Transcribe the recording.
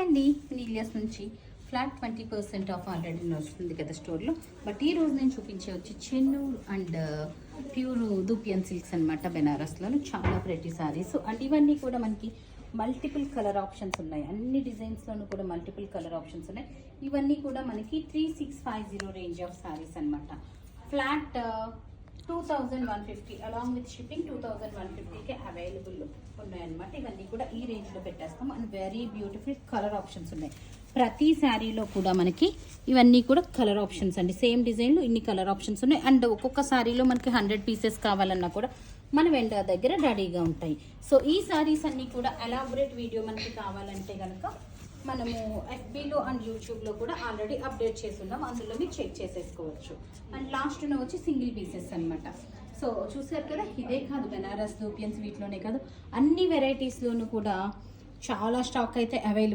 అండి, నీలియాస్ నుంచి flat 20% of already వస్తుంది కదా స్టోర్లో. బట్ ఈ రోజు నేను చూపించే వచ్చి Chennur and pure dupion silks అనమాట. బెనారస్లోను చాలా ప్రెటీ సారీస్. అండ్ ఇవన్నీ కూడా మనకి మల్టిపుల్ కలర్ ఆప్షన్స్ ఉన్నాయి. అన్ని డిజైన్స్లోనూ కూడా మల్టిపుల్ కలర్ ఆప్షన్స్ ఉన్నాయి. ఇవన్నీ కూడా మనకి 3650 రేంజ్ ఆఫ్ సారీస్ అనమాట. ఫ్లాట్ 2150 అలాంగ్ విత్ షిప్పింగ్ 2150కి అవైలబుల్ ఉన్నాయన్నమాట. ఇవన్నీ కూడా ఈ రేంజ్లో పెట్టేస్తాం. And very beautiful colour options ఉన్నాయి. ప్రతి శారీలో కూడా మనకి ఇవన్నీ కూడా కలర్ ఆప్షన్స్ అండి. సేమ్ డిజైన్లో ఇన్ని కలర్ ఆప్షన్స్ ఉన్నాయి. అండ్ ఒక్కొక్క శారీలో మనకి 100 పీసెస్ కావాలన్నా కూడా మన వెండర్ దగ్గర రెడీగా ఉంటాయి. సో ఈ శారీస్ అన్నీ కూడా ఎలాబొరేట్ వీడియో మనకి కావాలంటే కనుక మనము ఎఫ్బీలో అండ్ యూట్యూబ్లో కూడా ఆల్రెడీ అప్డేట్ చేస్తున్నాం. అందులో మీరు చెక్ చేసేసుకోవచ్చు. అండ్ లాస్ట్లో వచ్చి సింగిల్ పీసెస్ అనమాట. సో చూసారు కదా, ఇదే కాదు బెనారస్ దూపియన్స్ వీటిలోనే కాదు అన్ని వెరైటీస్లోనూ కూడా చాలా స్టాక్ అయితే అవైలబుల్.